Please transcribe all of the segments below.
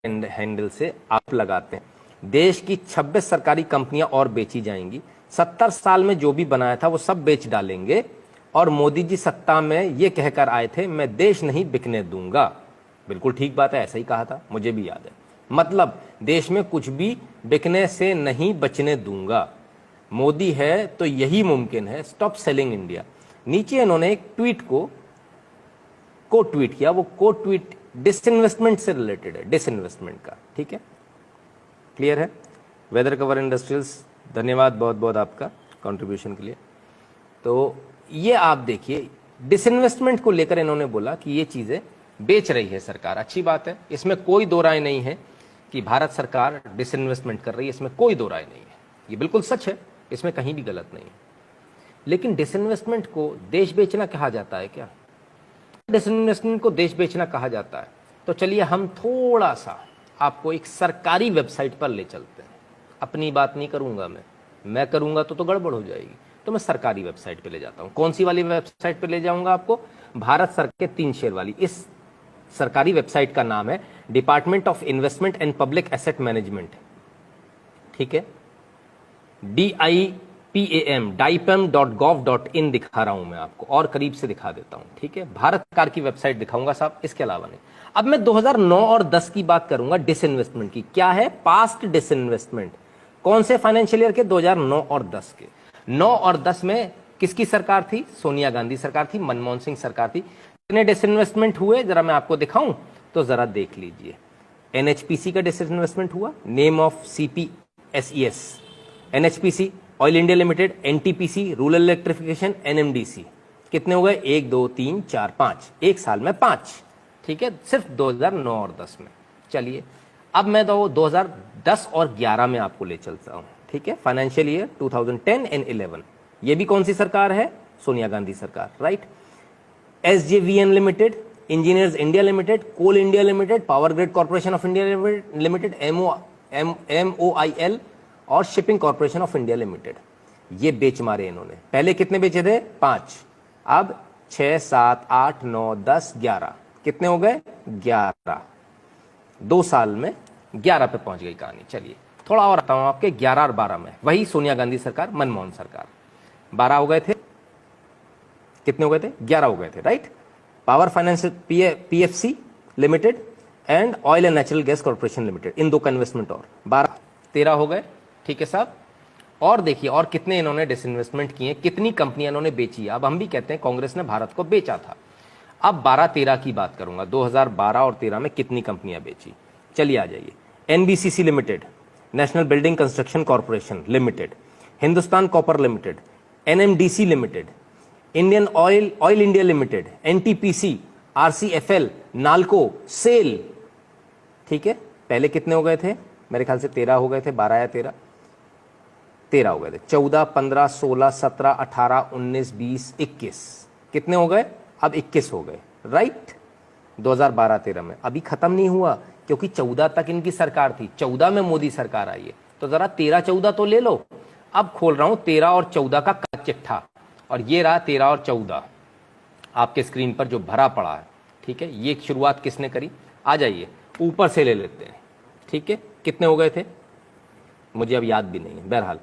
Handle से आप लगाते हैं। देश की 26 सरकारी कंपनियां और बेची जाएंगी। 70 साल में जो भी बनाया था वो सब बेच डालेंगे। और मोदी जी सत्ता में ये कहकर आए थे, मैं देश नहीं बिकने दूंगा। बिल्कुल ठीक बात है, ऐसा ही कहा था, मुझे भी याद है। मतलब देश में कुछ भी बिकने से नहीं बचने दूंगा। मोदी है तो यही मुमकिन है, स्टॉप सेलिंग इंडिया। नीचे इन्होंने एक ट्वीट को ट्वीट किया। वो ट्वीट डिसइन्वेस्टमेंट से रिलेटेड है, डिसइन्वेस्टमेंट का। ठीक है, क्लियर है। वेदर कवर इंडस्ट्रियल्स, धन्यवाद बहुत बहुत आपका कंट्रीब्यूशन के लिए। तो ये आप देखिए, डिसइन्वेस्टमेंट को लेकर इन्होंने बोला कि ये चीजें बेच रही है सरकार। अच्छी बात है, इसमें कोई दो राय नहीं है कि भारत सरकार डिसइन्वेस्टमेंट कर रही है, इसमें कोई दो राय नहीं है, ये बिल्कुल सच है, इसमें कहीं भी गलत नहीं है। लेकिन डिसइन्वेस्टमेंट को देश बेचना कहा जाता है क्या? डिसइन्वेस्टमेंट को देश बेचना कहा जाता है तो चलिए हम थोड़ा सा आपको एक सरकारी वेबसाइट पर ले चलते हैं। अपनी बात नहीं करूंगा मैं करूंगा तो गड़बड़ हो जाएगी, तो मैं सरकारी वेबसाइट पे ले जाता हूं। कौन सी वाली वेबसाइट पे ले जाऊंगा आपको? भारत सरकार के 3 शेयर वाली। इस सरकारी वेबसाइट का नाम है department of investment and public asset management. ठीक है, DIPAM.gov.in दिखा रहा हूं मैं आपको, और करीब से दिखा देता हूं। ठीक है, भारत सरकार की वेबसाइट दिखाऊंगा साहब, इसके अलावा नहीं। अब मैं 2009 और 10 की बात करूंगा डिसइन्वेस्टमेंट की। क्या है? Past disinvestment. कौन से फाइनेंशियल ईयर के? 2009 और 10 के। 9 और 10 में किसकी सरकार थी? सोनिया गांधी सरकार थी, मनमोहन सिंह सरकार थी। कितने डिसइन्वेस्टमेंट हुए जरा मैं आपको दिखाऊं तो जरा देख लीजिए। NHPC का डिसइन्वेस्टमेंट हुआ, name of CPSES, NHPC, oil India Limited, NTPC, rural electrification, NMDC। कितने हो गए? 1 2 3 4 5, एक साल में 5। ठीक है, सिर्फ 2009 और 10 में। चलिए अब मैं तो 2010 और 11 में आपको ले चलता हूं। ठीक है, फाइनेंशियल ईयर 2010 एंड 11। ये भी कौन सी सरकार है? सोनिया गांधी सरकार, right. SJVN Limited, Engineers India Limited, Coal India Limited, Power Grid Corporation of India Limited, MOIL और Shipping Corporation of India Limited. ये बेच मारे इन्होंने। पहले कितने बेचे थे? 5। अब 6 7 8 9 10 11। कितने हो गए? 11। 2 साल में 11 पे पहुंच गई कहानी। चलिए थोड़ा और आता हूं आपके 11 और 12 में। वही सोनिया गांधी सरकार, मनमोहन सरकार। 12 हो गए थे, कितने हो गए थे? 11 हो गए थे, right. Power finance PFC limited and oil and natural gas corporation limited, इन 2 का इन्वेस्टमेंट और 12 13 हो गए। ठीक है साहब, और देखिए और कितने इन्होंने डिसइन्वेस्टमेंट किए, कितनी कंपनियां इन्होंने बेची। अब हम भी कहते हैं कांग्रेस ने भारत को बेचा था। अब 12-13 की बात करूंगा, 2012 और 13 में कितनी कंपनियां बेची। चलिए आ जाइए। NBCC Limited, National Building Construction Corporation Limited, Hindustan Copper Limited, NMDC Limited, Indian Oil India Limited, NTPC, RCFL, NALCO, SAIL. ठीक है, पहले कितने हो गए थे? मेरे ख्याल से 13 हो गए थे, 12 या 13 हो गए थे। 14 15 16 17 18 19 20 21। कितने हो गए? अब 21 हो गए, राइट। 2012-13 में अभी खत्म नहीं हुआ, क्योंकि 14 तक इनकी सरकार थी, 14 में मोदी सरकार आई है। तो जरा 13-14 तो ले लो। अब खोल रहा हूं 13 और 14 का चिट्ठा, और ये रहा 13 और 14 आपके स्क्रीन पर जो भरा पड़ा है। ठीक है, ये शुरुआत किसने करी? आ जाइए ऊपर से ले लेते हैं। ठीक है, कितने हो गए थे मुझे अब याद भी नहीं है। बहरहाल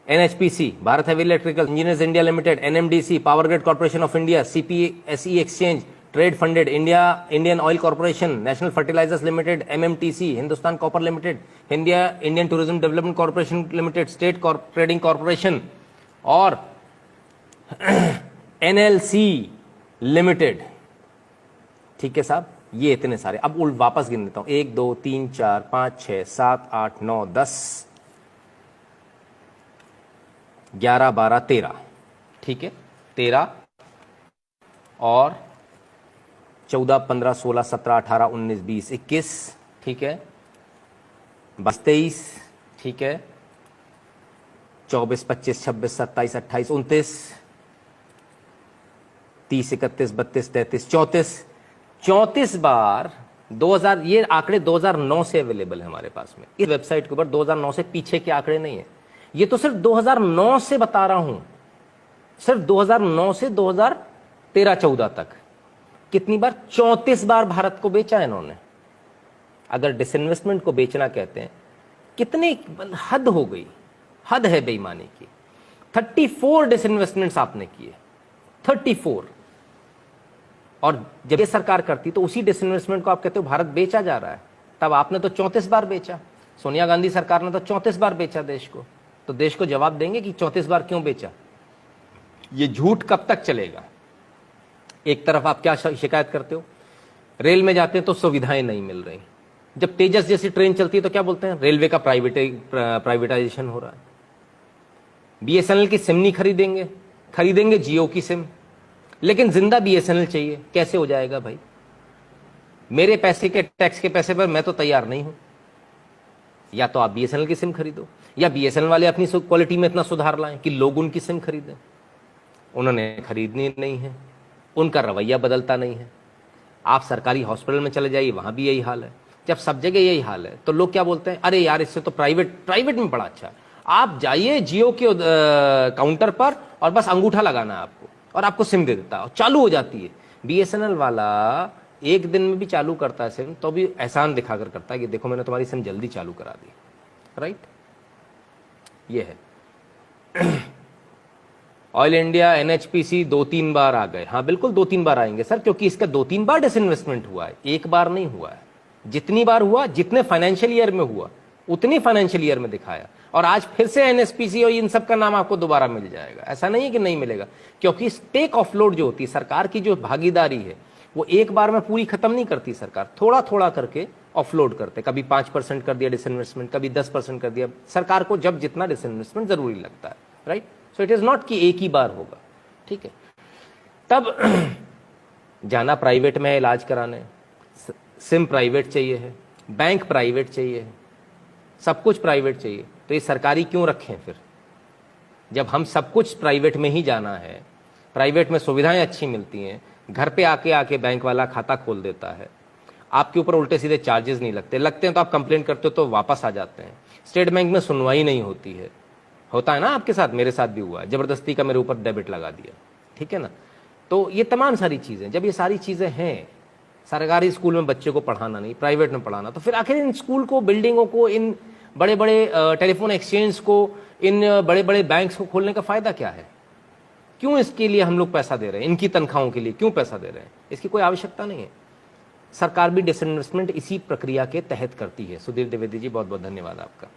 NHPC, Bharat Heavy Electrical Engineers India Limited, NMDC, Power Grid Corporation of India, CPSE exchange traded funded, Indian Oil Corporation, National Fertilizers Limited, MMTC, Hindustan Copper Limited, Indian Tourism Development Corporation Limited, State Trading Corporation और NLC Limited. ठीक है साहब, ये इतने सारे। अब वापस गिन देता हूं, 1 2 3 4 5 6 7 8 9 10 11 12 13। ठीक है, 13 और 14 15 16 17 18 19 20 21। ठीक है, 22 23। ठीक है, 24 25 26 27 28 29 30 31 32 33 34। 34 बार 2000। ये आंकड़े 2009 से अवेलेबल है हमारे पास में इस वेबसाइट के ऊपर। 2009 से पीछे के आंकड़े नहीं है, ये तो सिर्फ 2009 से बता रहा हूं, सिर्फ 2009 से 2013-14 तक। कितनी बार? 34 बार भारत को बेचा इन्होंने। अगर डिसइन्वेस्टमेंट को बेचना कहते हैं, कितने हद हो गई, हद है बेईमानी की। 34 डिसइन्वेस्टमेंट्स आपने किए, 34। और जब ये सरकार करती तो उसी डिसइन्वेस्टमेंट को आप कहते हो भारत बेचा जा रहा है। तब आपने तो 34 बार बेचा, सोनिया गांधी सरकार ने तो 34 बार बेचा देश को। तो देश को जवाब देंगे कि 34 बार क्यों बेचा। ये झूठ कब तक चलेगा। एक तरफ आप क्या शिकायत करते हो, रेल में जाते हैं तो सुविधाएं नहीं मिल रही। जब तेजस जैसी ट्रेन चलती है तो क्या बोलते हैं, रेलवे का प्राइवेटाइजेशन हो रहा है। बीएसएनएल की सिम नहीं खरीदेंगे, खरीदेंगे जियो की सिम, लेकिन जिंदा बीएसएनएल चाहिए। कैसे हो जाएगा भाई। मेरे पैसे के टैक्स के पैसे पर मैं तो तैयार नहीं हूं। या तो आप बीएसएनएल की सिम खरीदो, या बीएसएनएल वाले अपनी क्वालिटी में इतना सुधार लाएं कि लोग उनकी सिम खरीदें। उन्होंने खरीदनी नहीं है, उनका रवैया बदलता नहीं है। आप सरकारी हॉस्पिटल में चले जाइए, वहां भी यही हाल है। जब सब जगह यही हाल है तो लोग क्या बोलते हैं, अरे यार इससे तो प्राइवेट में बड़ा अच्छा है। आप जाइए जियो के काउंटर पर और बस अंगूठा लगाना है आपको, और आपको सिम दे देता है और चालू हो जाती है। बीएसएनएल वाला एक दिन में भी चालू करता है सिम, तो भी एहसान दिखाकर करता है कि देखो मैंने तुम्हारी सिम जल्दी चालू करा दी। राइट, ये है। ऑयल इंडिया एनएचपीसी 2-3 बार आ गए। हाँ बिल्कुल 2-3 बार आएंगे सर, क्योंकि इसका 2-3 बार डिसइन्वेस्टमेंट हुआ है, एक बार नहीं हुआ है। जितनी बार हुआ, जितने फाइनेंशियल ईयर में हुआ उतनी फाइनेंशियल ईयर में दिखाया। और आज फिर से एनएचपीसी और इन सब का नाम आपको दोबारा मिल जाएगा। ऐसा नहीं है कि नहीं मिलेगा, क्योंकि स्टेक ऑफलोड जो होती है, सरकार की जो भागीदारी है, वो एक बार में पूरी खत्म नहीं करती सरकार, थोड़ा थोड़ा करके ऑफलोड करते। कभी 5% कर दिया डिसइन्वेस्टमेंट, कभी 10% कर दिया। सरकार को जब जितना डिसइन्वेस्टमेंट जरूरी लगता है। Right, so it is not कि एक ही बार होगा। ठीक है, तब जाना प्राइवेट में है इलाज कराने, सिम प्राइवेट चाहिए है, बैंक प्राइवेट चाहिए है, सब कुछ प्राइवेट चाहिए। तो ये सरकारी क्यों रखें फिर, जब हम सब कुछ प्राइवेट में ही जाना है। प्राइवेट में सुविधाएं अच्छी मिलती हैं, घर पे आके बैंक वाला खाता खोल देता है, आपके ऊपर उल्टे सीधे चार्जेस नहीं लगते हैं तो आप कंप्लेंट करते हो तो वापस आ जाते हैं। स्टेट बैंक में सुनवाई नहीं होती है, होता है ना आपके साथ, मेरे साथ भी हुआ है, जबरदस्ती का मेरे ऊपर डेबिट लगा दिया। ठीक है ना, तो ये तमाम सारी चीजें, जब ये सारी चीजें हैं, सरकारी स्कूल में बच्चे को पढ़ाना नहीं, प्राइवेट में पढ़ाना, तो फिर आखिर इन स्कूल को, बिल्डिंगों को, इन बड़े बड़े टेलीफोन एक्सचेंज को, इन बड़े बड़े बैंक्स को खोलने का फायदा क्या है। क्यों इसके लिए हम लोग पैसा दे रहे हैं, इनकी तनख्वाहों के लिए क्यों पैसा दे रहे हैं, इसकी कोई आवश्यकता नहीं है। सरकार भी डिसइन्वेस्टमेंट इसी प्रक्रिया के तहत करती है। सुधीर द्विवेदी जी बहुत बहुत धन्यवाद आपका।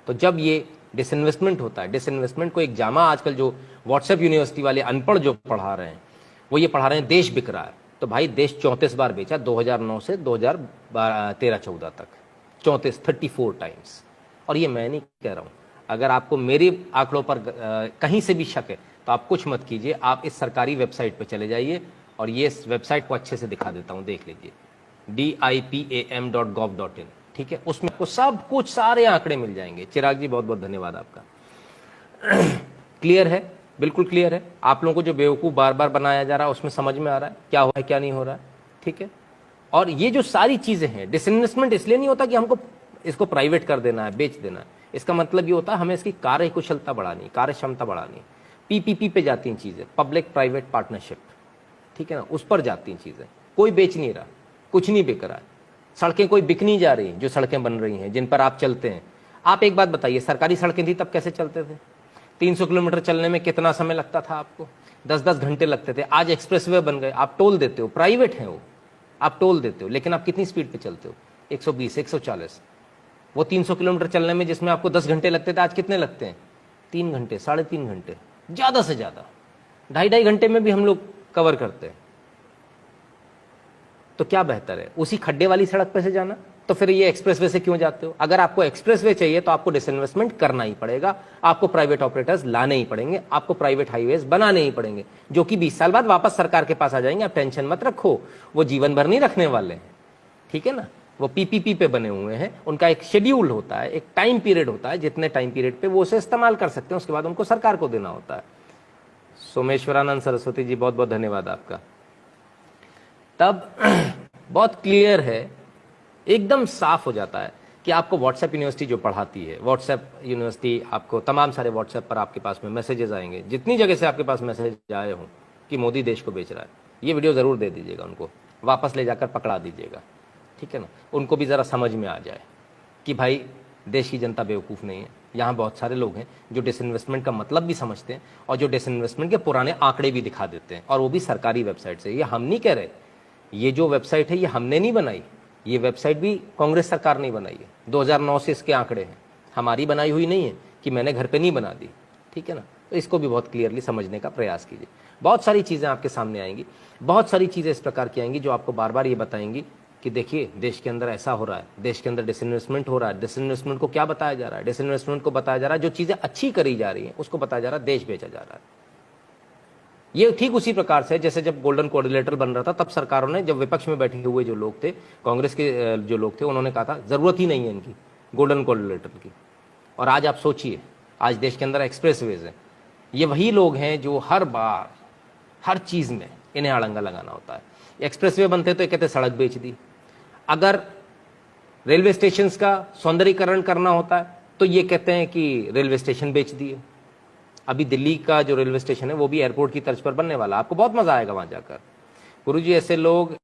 तो जब ये डिसइन्वेस्टमेंट होता है, डिसइन्वेस्टमेंट को एक जामा आजकल जो व्हाट्सएप यूनिवर्सिटी वाले अनपढ़ जो पढ़ा रहे हैं, वो ये पढ़ा रहे हैं देश बिक रहा है। तो भाई देश 34 बार बेचा, 2009 से 2013-14 तक 34 टाइम्स। और ये मैं नहीं कह रहा हूं, अगर आपको मेरे आंकड़ों पर कहीं से भी शक है तो आप कुछ मत कीजिए, आप इस सरकारी वेबसाइट पर चले जाइए और ये इस वेबसाइट को अच्छे से दिखा देता हूं, देख लीजिए, dipam.gov.in। ठीक है, उसमें आपको सब कुछ सारे आंकड़े मिल जाएंगे। चिराग जी बहुत बहुत धन्यवाद आपका। क्लियर है, बिल्कुल क्लियर है। आप लोगों को जो बेवकूफ बार बार बनाया जा रहा है उसमें समझ में आ रहा है क्या हो रहा है क्या नहीं हो रहा है। ठीक है, और ये जो सारी चीजें हैं, डिसइन्वेस्टमेंट इसलिए नहीं होता कि हमको इसको प्राइवेट कर देना है, बेच देना है। इसका मतलब ये होता है हमें इसकी कार्य कुशलता बढ़ानी, कार्य क्षमता बढ़ानी। पीपीपी पे जाती हैं चीजें, पब्लिक प्राइवेट पार्टनरशिप। ठीक है ना, उस पर जाती हैं चीजें। कोई बेच नहीं रहा, कुछ नहीं बिक रहा है, सड़कें कोई बिक नहीं जा रही, जो सड़कें बन रही हैं जिन पर आप चलते हैं। आप एक बात बताइए, सरकारी सड़कें थी तब कैसे चलते थे? 300 किलोमीटर चलने में कितना समय लगता था आपको? 10-10 घंटे लगते थे। आज एक्सप्रेसवे बन गए, आप टोल देते हो, प्राइवेट है वो, आप टोल देते हो, लेकिन आप कितनी स्पीड पे चलते हो? 120, 140। वो 300 किलोमीटर चलने में जिसमें आपको 10 घंटे लगते थे, आज कितने लगते हैं? 3 घंटे, 3.5 घंटे, ज्यादा से ज्यादा 2.5 घंटे में भी हम लोग कवर करते हैं। तो क्या बेहतर है, उसी खड्डे वाली सड़क पे से जाना? तो फिर ये एक्सप्रेसवे से क्यों जाते हो? अगर आपको एक्सप्रेसवे चाहिए तो आपको डिसइन्वेस्टमेंट करना ही पड़ेगा, आपको प्राइवेट ऑपरेटर्स लाने ही पड़ेंगे, आपको प्राइवेट हाईवेज बनाने ही पड़ेंगे, जो कि 20 साल बाद वापस सरकार के पास आ जाएंगे। आप टेंशन मत रखो, वो जीवन भर नहीं रखने वाले हैं। ठीक है ना, वो पीपीपी पे बने हुए हैं, उनका एक शेड्यूल होता है, एक टाइम पीरियड होता है, जितने टाइम पीरियड पे वो उसे इस्तेमाल कर सकते हैं, उसके बाद उनको सरकार को देना होता है। सोमेश्वरानंद सरस्वती जी बहुत बहुत धन्यवाद आपका। तब बहुत क्लियर है, एकदम साफ हो जाता है कि आपको व्हाट्सएप यूनिवर्सिटी जो पढ़ाती है, व्हाट्सएप यूनिवर्सिटी आपको तमाम सारे व्हाट्सएप पर आपके पास में मैसेजेस आएंगे, जितनी जगह से आपके पास मैसेज आए हों कि मोदी देश को बेच रहा है, ये वीडियो जरूर दे दीजिएगा उनको, वापस ले जाकर पकड़ा दीजिएगा। ठीक है ना, उनको भी ज़रा समझ में आ जाए कि भाई देश की जनता बेवकूफ़ नहीं है। यहाँ बहुत सारे लोग हैं जो डिसइन्वेस्टमेंट का मतलब भी समझते हैं और जो डिसइन्वेस्टमेंट के पुराने आंकड़े भी दिखा देते हैं, और वो भी सरकारी वेबसाइट से। ये हम नहीं कह रहे, ये जो वेबसाइट है ये हमने नहीं बनाई, ये वेबसाइट भी कांग्रेस सरकार ने बनाई है। 2009 से इसके आंकड़े हैं, हमारी बनाई हुई नहीं है कि मैंने घर पे नहीं बना दी, ठीक है ना। तो इसको भी बहुत क्लियरली समझने का प्रयास कीजिए। बहुत सारी चीज़ें आपके सामने आएंगी, बहुत सारी चीज़ें इस प्रकार की आएंगी जो आपको बार बार ये बताएंगी कि देखिए देश के अंदर ऐसा हो रहा है, देश के अंदर डिसइन्वेस्टमेंट हो रहा है। डिसइन्वेस्टमेंट को क्या बताया जा रहा है? डिसइन्वेस्टमेंट को बताया जा रहा है जो चीज़ें अच्छी करी जा रही हैं उसको बताया जा रहा है देश बेचा जा रहा है। ये ठीक उसी प्रकार से जैसे जब गोल्डन कोऑर्डिनेटर बन रहा था तब सरकारों ने, जब विपक्ष में बैठे हुए जो लोग थे, कांग्रेस के जो लोग थे, उन्होंने कहा था जरूरत ही नहीं है इनकी गोल्डन कोऑर्डिनेटर की। और आज आप सोचिए, आज देश के अंदर एक्सप्रेसवेज है, ये वही लोग हैं जो हर बार हर चीज़ में इन्हें अड़ंगा लगाना होता है। एक्सप्रेसवे बनते तो ये कहते सड़क बेच दी, अगर रेलवे स्टेशन का सौंदर्यीकरण करना होता है तो ये कहते हैं कि रेलवे स्टेशन बेच दिए। अभी दिल्ली का जो रेलवे स्टेशन है वो भी एयरपोर्ट की तर्ज पर बनने वाला, आपको बहुत मजा आएगा वहां जाकर। गुरुजी ऐसे लोग